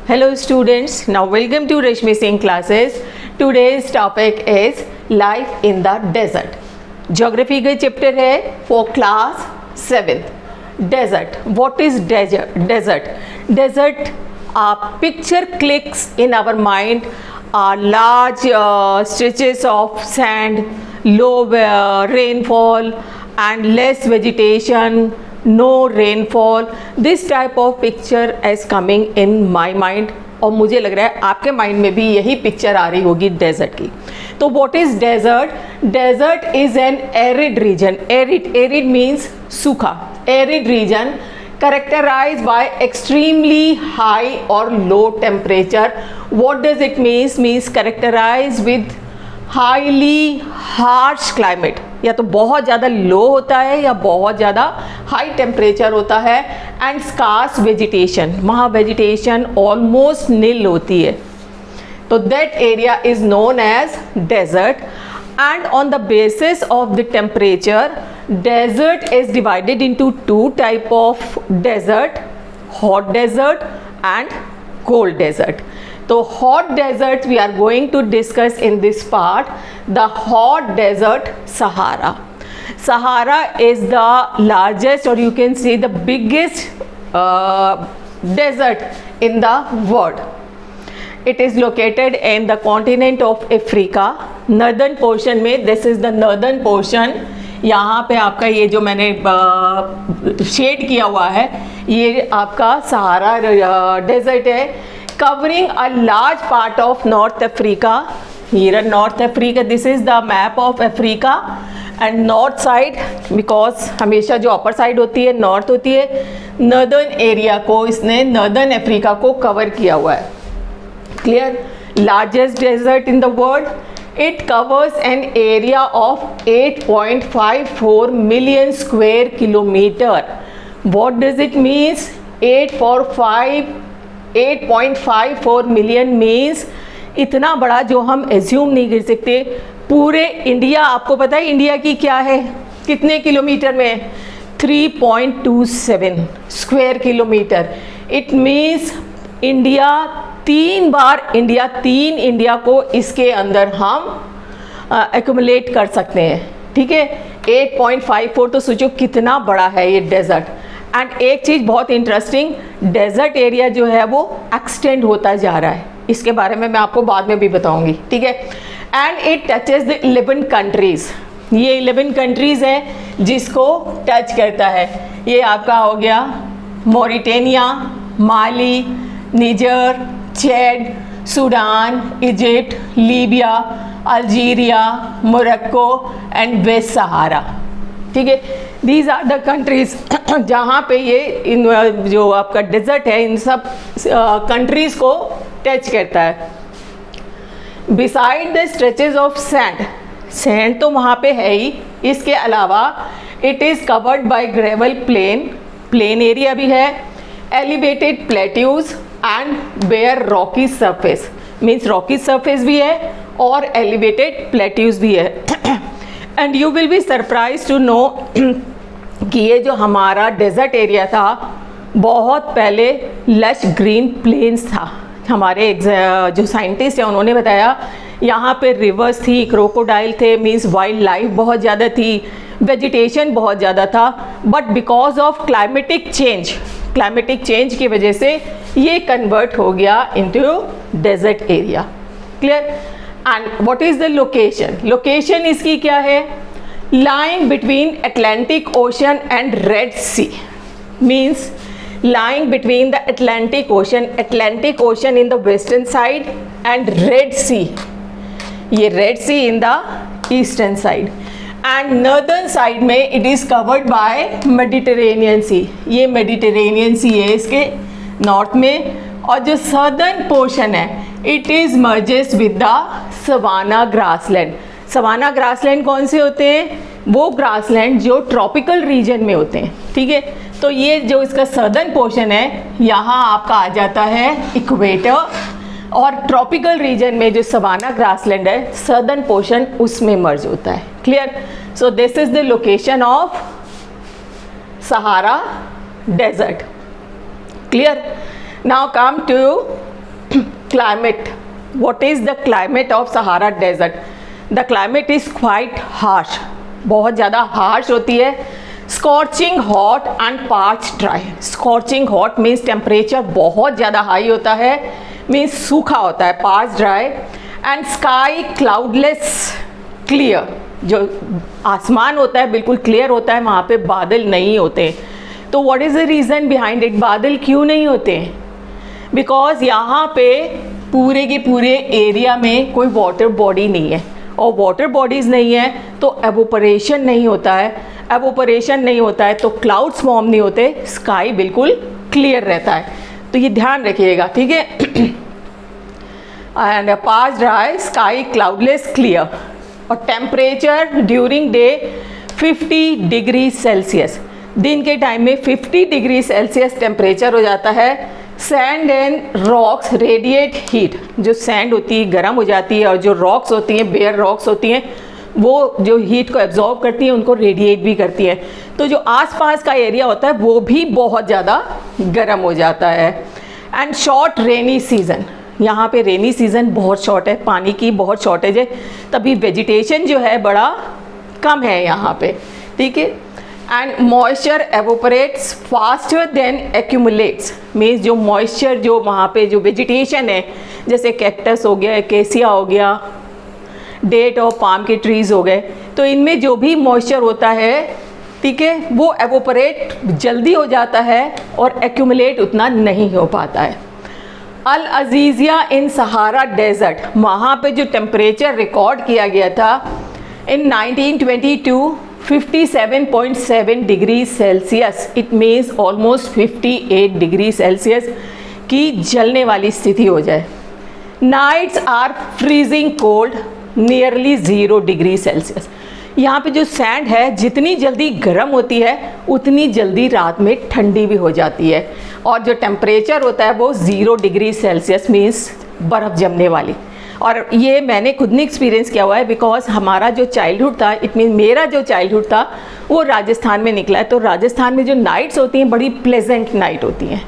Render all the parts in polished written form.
Hello students, now welcome to Rashmi Singh classes. Today's topic is life in the desert. Geography का chapter है for class 7th. Desert. What is desert? Desert picture clicks in our mind are large stretches of sand, low rainfall and less vegetation, no rainfall. This type of picture is coming in my mind और मुझे लग रहा है आपके mind में भी यही picture आ रही होगी डेजर्ट की. तो what is desert? Desert is an arid region. Arid means सूखा. Arid region characterized by extremely high or low temperature. What does it means characterized with highly harsh climate. या तो बहुत ज़्यादा लो होता है या बहुत ज़्यादा हाई टेम्परेचर होता है. एंड स्कार्स वेजिटेशन, वहाँ वेजिटेशन ऑलमोस्ट नील होती है. तो that area is known as desert. And on the basis of the temperature, desert is divided into two type of desert: hot desert and cold desert. So hot desert we are going to discuss in this part. The hot desert Sahara. Sahara is the largest, or you can say the biggest desert in the world. It is located in the continent of Africa. Northern portion में, this is the northern portion. यहाँ पे आपका ये जो मैंने shade किया हुआ है ये आपका सहारा डेजर्ट है, covering a large part of north Africa. Here north Africa, this is the map of Africa. And north side, because हमेशा जो अपर साइड होती है नॉर्थ होती है, नर्दर्न एरिया को इसने नर्दर्न अफ्रीका को कवर किया हुआ है. Clear? Largest desert in the world. It covers an area of 8.54 million square kilometer. What does it means? 8.54 million means इतना बड़ा जो हम एज्यूम नहीं कर सकते. पूरे इंडिया, आपको पता है इंडिया की क्या है, कितने किलोमीटर में? 3.27 square kilometre. It means India तीन इंडिया को इसके अंदर हम एक्यूमुलेट कर सकते हैं. ठीक है, 8.54 तो सोचो कितना बड़ा है ये डेजर्ट. एंड एक चीज़ बहुत इंटरेस्टिंग, डेजर्ट एरिया जो है वो एक्सटेंड होता जा रहा है. इसके बारे में मैं आपको बाद में भी बताऊंगी. ठीक है. And it touches the 11 countries. ये 11 कंट्रीज़ हैं जिसको टच करता है. ये आपका हो गया Mauritania, Mali, Niger, Chad, Sudan, Egypt, Libya, Algeria, Morocco and West Sahara. ठीक है, दीज आर द कंट्रीज़ जहाँ पे ये इन जो आपका डेजर्ट है इन सब कंट्रीज़ को टच करता है. Beside the stretches of sand तो वहाँ पे है ही, इसके अलावा it is covered by gravel plain area भी है, elevated plateaus and bare rocky surface. Means rocky surface भी है और एलिवेटेड प्लेट्यूज भी है. And you will be surprise to know कि ये जो हमारा डेजर्ट एरिया था बहुत पहले लश ग्रीन प्लेन्स था. हमारे जो साइंटिस्ट हैं उन्होंने बताया यहाँ पे रिवर्स थी, क्रोकोडाइल थे, मीन्स वाइल्ड लाइफ बहुत ज़्यादा थी, वेजिटेशन बहुत ज़्यादा था. But because of climatic change की वजह से ये कन्वर्ट हो गया into desert area. Clear? And what is the location इसकी क्या है? Lying between Atlantic Ocean and Red Sea. Means lying between the Atlantic Ocean in the western side and Red Sea. ये Red Sea in the eastern side. And northern side में it is covered by Mediterranean Sea. ये Mediterranean Sea है इसके north में. और जो southern portion है it is merges with the Savannah grassland. Savannah grassland कौन से होते हैं? वो ग्रासलैंड जो ट्रॉपिकल रीजन में होते हैं. ठीक है, तो ये जो इसका सदर्न पोर्शन है यहाँ आपका आ जाता है इक्वेटर, और ट्रॉपिकल रीजन में जो सवाना ग्रासलैंड है सदर्न पोर्शन उसमें मर्ज होता है. Clear? So this is the location of Sahara desert. Clear? Now come to climate. What is the climate of Sahara Desert? The climate is quite harsh. बहुत ज़्यादा harsh होती है. Scorching hot and parched dry. Scorching hot means temperature बहुत ज़्यादा high होता है, means सूखा होता है, parched dry. And sky cloudless, clear. जो आसमान होता है बिल्कुल क्लियर होता है, वहाँ पे बादल नहीं होते. तो what is the reason behind it? बादल क्यों नहीं होते? बिकॉज यहाँ पे पूरे के पूरे एरिया में कोई वाटर बॉडी नहीं है, और वाटर बॉडीज़ नहीं है तो एवोपरेशन नहीं होता है. एवोपरेशन नहीं होता है तो क्लाउड्स फॉर्म नहीं होते, स्काई बिल्कुल क्लियर रहता है. तो ये ध्यान रखिएगा, ठीक है. And pass dry, sky cloudless, clear. और temperature during day 50 degree Celsius. दिन के टाइम में 50 डिग्री सेल्सियस टेम्परेचर हो जाता है. Sand and rocks radiate heat. जो सैंड होती है गर्म हो जाती है, और जो रॉक्स होती हैं, बेयर रॉक्स होती हैं, वो जो हीट को एब्जॉर्ब करती हैं, उनको रेडिएट भी करती हैं. तो जो आसपास का एरिया होता है वो भी बहुत ज़्यादा गर्म हो जाता है. And short rainy season. यहाँ पे रेनी सीज़न बहुत शॉर्ट है, पानी की बहुत शॉर्टेज है, तभी वेजिटेशन जो है बड़ा कम है यहाँ पे, ठीक है. And moisture evaporates faster than accumulates. Means जो मॉइस्चर जो वहाँ पे जो वेजिटेशन है, जैसे कैक्टस हो गया, केसिया हो गया, डेट और पाम के ट्रीज़ हो गए, तो इनमें जो भी मॉइस्चर होता है, ठीक है, वो एवोपरेट जल्दी हो जाता है और एक्यूमुलेट उतना नहीं हो पाता है. अल अजीज़िया इन सहारा डेजर्ट, वहाँ पे जो टेम्परेचर रिकॉर्ड किया गया था in 1922, 57.7 degree Celsius. It means almost 58 degree Celsius की जलने वाली स्थिति हो जाए. Nights are freezing cold, nearly 0 degree Celsius. यहाँ पे जो सैंड है जितनी जल्दी गर्म होती है उतनी जल्दी रात में ठंडी भी हो जाती है. और जो टेम्परेचर होता है वो 0 डिग्री सेल्सियस मीन्स बर्फ़ जमने वाली. और ये मैंने खुद ने एक्सपीरियंस किया हुआ है, बिकॉज हमारा जो चाइल्डहुड था, इट मीन मेरा जो चाइल्डहुड था वो राजस्थान में निकला है. तो राजस्थान में जो नाइट्स होती हैं बड़ी प्लेजेंट नाइट होती हैं,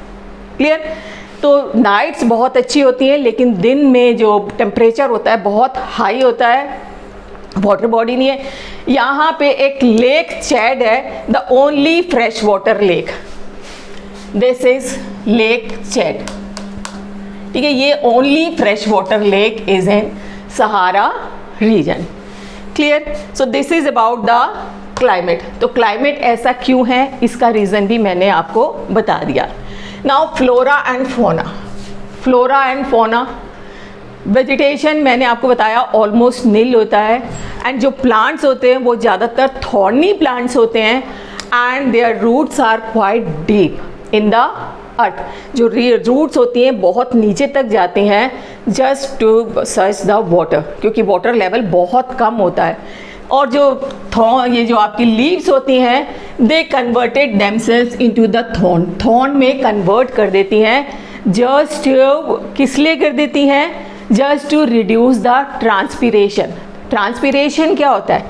क्लियर. तो नाइट्स बहुत अच्छी होती हैं, लेकिन दिन में जो टेम्परेचर होता है बहुत हाई होता है, वाटर बॉडी नहीं है. यहाँ पे एक लेक चैड है, the only fresh water lake. This is lake Chad, ठीक है. ये only fresh water lake is in Sahara region, clear. So this is about the climate. तो क्लाइमेट ऐसा क्यों है, इसका रीज़न भी मैंने आपको बता दिया. Now flora and fauna. Flora and fauna, vegetation मैंने आपको बताया ऑलमोस्ट नील होता है. एंड जो प्लांट्स होते हैं वो ज़्यादातर थॉर्नी प्लांट्स होते हैं. And their roots are quite deep in the earth. जो रूट्स होती हैं बहुत नीचे तक जाती हैं, just to search the water, क्योंकि वाटर लेवल बहुत कम होता है. और जो ये जो आपकी लीव्स होती हैं, they converted themselves into the thorn. Thorn में कन्वर्ट कर देती हैं. जस्ट किस लिए कर देती हैं? Just to reduce the transpiration. Transpiration क्या होता है?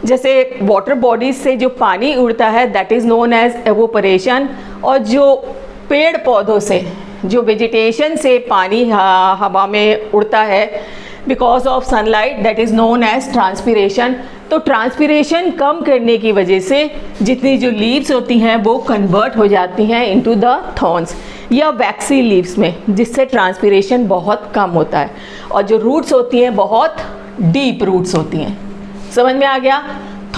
जैसे वाटर बॉडीज से जो पानी उड़ता है that is known as evaporation. और जो पेड़ पौधों से, जो वेजिटेशन से पानी हवा में उड़ता है because of sunlight, that is known as transpiration. तो ट्रांसपीरेशन कम करने की वजह से जितनी जो लीव्स होती हैं वो कन्वर्ट हो जाती हैं इनटू द थॉर्न्स या वैक्सी लीव्स में, जिससे ट्रांसपीरेशन बहुत कम होता है. और जो रूट्स होती हैं बहुत डीप रूट्स होती हैं. समझ में आ गया?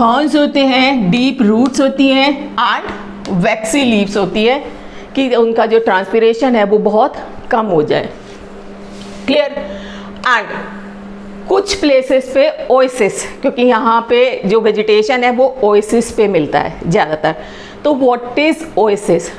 थॉर्न्स होते हैं, डीप रूट्स होती हैं, एंड वैक्सी लीव्स होती है कि उनका जो ट्रांसपीरेशन है वो बहुत कम हो जाए, क्लियर. एंड कुछ प्लेसेस पे ओएसिस, क्योंकि यहाँ पे जो वेजिटेशन है वो ओएसिस पे मिलता है ज़्यादातर. तो what is oasis?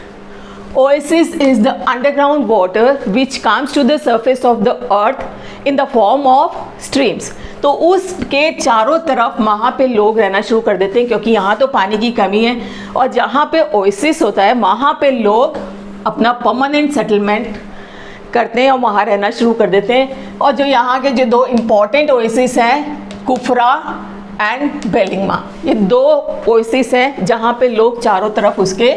Oasis is the underground water which comes to the surface of the earth in the form of streams. तो उसके चारों तरफ वहाँ पे लोग रहना शुरू कर देते हैं, क्योंकि यहाँ तो पानी की कमी है. और जहाँ पे ओएसिस होता है वहाँ पे लोग अपना परमानेंट सेटलमेंट करते हैं और वहाँ रहना शुरू कर देते हैं. और जो यहाँ के जो दो इम्पॉर्टेंट ओएसिस हैं, कुफरा एंड बेलिंगमा, ये दो ओएसिस हैं जहाँ पे लोग चारों तरफ उसके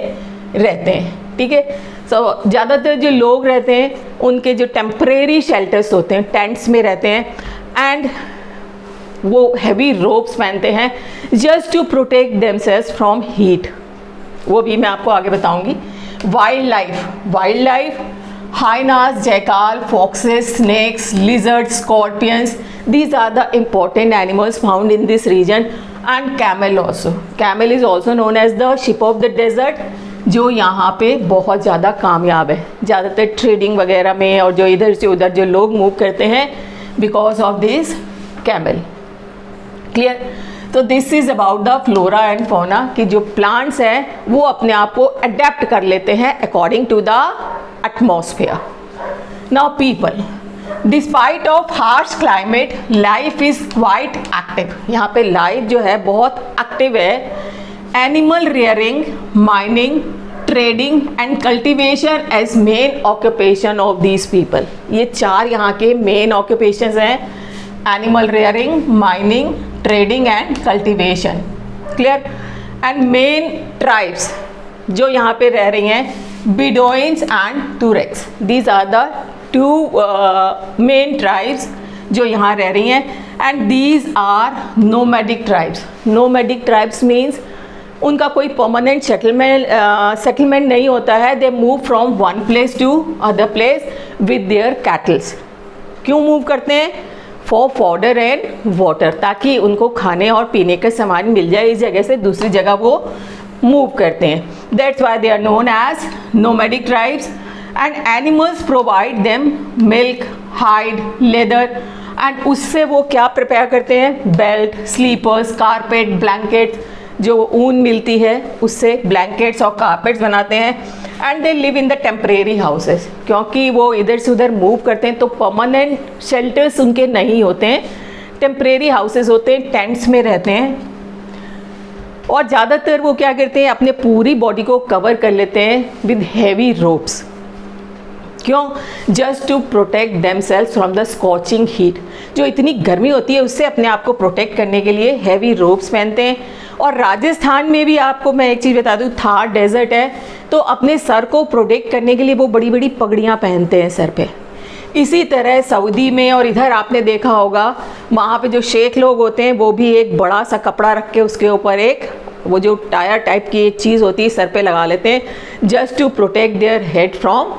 रहते हैं, ठीक है. ज़्यादातर जो लोग रहते हैं उनके जो टेम्परेरी शेल्टर्स होते हैं, टेंट्स में रहते हैं, एंड वो हैवी रोप्स पहनते हैं just to protect themselves from heat. वो भी मैं आपको आगे बताऊंगी। Wildlife hyenas, jackal, foxes, snakes, lizards, scorpions, these are the important animals found in this region, and camel also. Camel is also known as the ship of the desert, जो यहाँ पे बहुत ज़्यादा कामयाब है ज़्यादातर ट्रेडिंग वगैरह में, और जो इधर से उधर जो लोग मूव करते हैं because of this camel. Clear? तो this is about the flora and fauna, कि जो प्लांट्स हैं वो अपने आप को अडेप्ट कर लेते हैं according to the atmosphere. Now people, despite of harsh climate, life is quite active. यहाँ पे life जो है बहुत active है. Animal rearing, mining, trading and cultivation as main occupation of these people. ये चार यहाँ के main occupations हैं. Animal rearing, mining, trading and cultivation. Clear? And main tribes जो यहाँ पे रह रही हैं, Bedouins and Tuaregs. These are the two main tribes जो यहाँ रह रही हैं, and these are nomadic tribes. Nomadic tribes means उनका कोई permanent settlement नहीं होता है. They move from one place to other place with their cattle. क्यों मूव करते हैं? For fodder and water, ताकि उनको खाने और पीने का सामान मिल जाए इस जगह से दूसरी जगह वो मूव करते हैं. That's why they are known as nomadic tribes. And animals provide them milk, hide, leather, and उससे वो क्या प्रिपेयर करते हैं? बेल्ट, स्लीपर्स, कारपेट, ब्लैंकेट, जो ऊन मिलती है उससे ब्लैंकेट्स और कारपेट्स बनाते हैं. And they live in the temporary houses, क्योंकि वो इधर से उधर मूव करते हैं तो परमानेंट शेल्टर्स उनके नहीं होते हैं, टेम्परेरी हाउसेस होते हैं, टेंट्स में रहते हैं. और ज़्यादातर वो क्या करते हैं? अपने पूरी बॉडी को कवर कर लेते हैं विद हैवी रोप्स. क्यों? Just to protect themselves from the scorching heat. जो इतनी गर्मी होती है उससे अपने आप को प्रोटेक्ट करने के लिए हैवी रोप्स पहनते हैं. और राजस्थान में भी आपको मैं एक चीज़ बता दूँ, थार डेजर्ट है तो अपने सर को प्रोटेक्ट करने के लिए वो बड़ी बड़ी पगड़ियाँ पहनते हैं सर पे. इसी तरह सऊदी में और इधर आपने देखा होगा, वहाँ पे जो शेख लोग होते हैं वो भी एक बड़ा सा कपड़ा रख के उसके ऊपर एक वो जो टायर टाइप की एक चीज़ होती है सर पे लगा लेते हैं just to protect their head from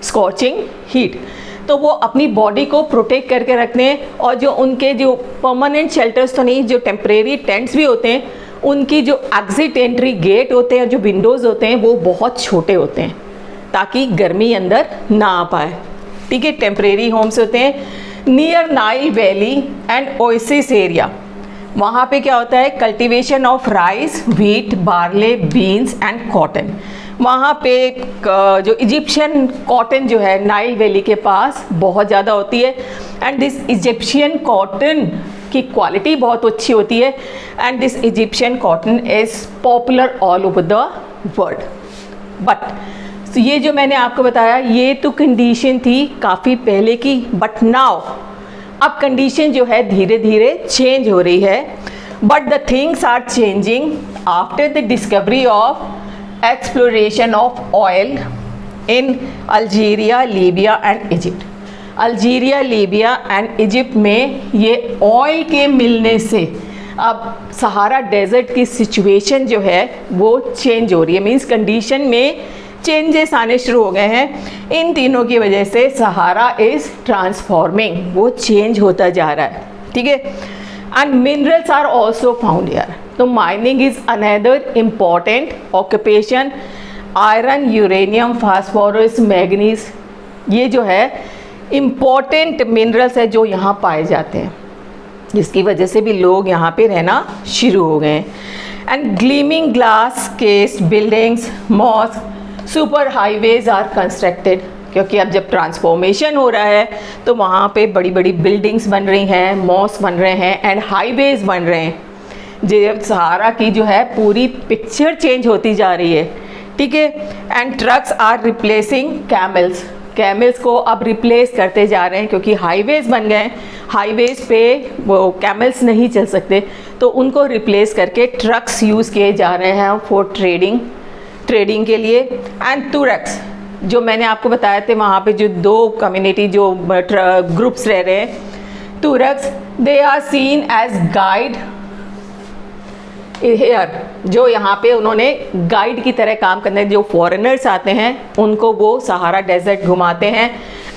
scorching heat. तो वो अपनी बॉडी को प्रोटेक्ट करके रखते हैं. और जो उनके जो परमानेंट शेल्टर्स तो नहीं, जो टेम्परेरी टेंट्स भी होते हैं, उनकी जो एग्जिट एंट्री गेट होते हैं, जो विंडोज़ होते हैं, वो बहुत छोटे होते हैं ताकि गर्मी अंदर ना आ पाए. ठीक है? टेम्परेरी होम्स होते हैं. Near Nile valley and oasis area, वहाँ पे क्या होता है? Cultivation of rice, wheat, barley, beans and cotton. वहाँ पे जो इजिप्शियन कॉटन जो है नाइल वैली के पास बहुत ज़्यादा होती है. एंड दिस इजिप्शियन कॉटन की क्वालिटी बहुत अच्छी होती है. And this Egyptian cotton is popular all over the world. But तो ये जो मैंने आपको बताया ये तो कंडीशन थी काफ़ी पहले की. बट नाउ अब कंडीशन जो है धीरे धीरे चेंज हो रही है. But the things are changing after the discovery of exploration of oil in Algeria, Libya and Egypt. Algeria, Libya and Egypt में ये ऑयल के मिलने से अब सहारा डेजर्ट की सिचुएशन जो है वो चेंज हो रही है. मीन्स कंडीशन में चेंजेस आने शुरू हो गए हैं. इन तीनों की वजह से सहारा इज़ ट्रांसफॉर्मिंग, वो चेंज होता जा रहा है. ठीक है? And minerals are also found here. तो mining is another important occupation. Iron, uranium, phosphorus, manganese, ये जो है इम्पॉर्टेंट मिनरल्स है जो यहाँ पाए जाते हैं, जिसकी वजह से भी लोग यहाँ पे रहना शुरू हो गए हैं. And gleaming glass cased buildings, mosque, super highways are constructed. क्योंकि अब जब ट्रांसफॉर्मेशन हो रहा है तो वहाँ पे बड़ी बड़ी बिल्डिंग्स बन रही हैं, मॉस्क बन रहे हैं एंड हाईवेज बन रहे हैं. जो सहारा की जो है पूरी पिक्चर चेंज होती जा रही है. ठीक है? And trucks are replacing camels. Camels को अब रिप्लेस करते जा रहे हैं क्योंकि हाईवेज बन गए. हाईवेज पे वो कैमल्स नहीं चल सकते तो उनको रिप्लेस करके ट्रक्स यूज़ किए जा रहे हैं फॉर ट्रेडिंग के लिए. एंड तुरक्स, जो मैंने आपको बताया थे वहाँ पे जो 2 कम्युनिटी जो ग्रुप्स रह रहे हैं, तुरक्स, they are seen as guide here, जो यहाँ पे उन्होंने गाइड की तरह काम करने, जो फॉरेनर्स आते हैं उनको वो सहारा डेजर्ट घुमाते हैं।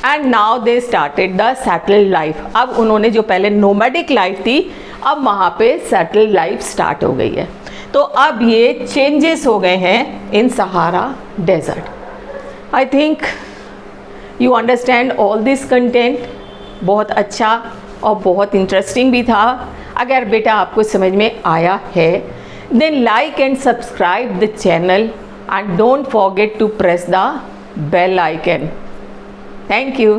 And now they started the settled life. अब उन्होंने जो पहले नोमैडिक लाइफ थी, अब वहाँ पे सेटल्ड लाइफ स्टार्ट हो गई है। तो अब ये चेंजेस हो गए हैं in Sahara desert. I think you understand all this content. बहुत अच्छा और बहुत इंटरेस्टिंग भी था। अगर बेटा आपको समझ में आया है, then like and subscribe the channel and don't forget to press the bell icon. Thank you.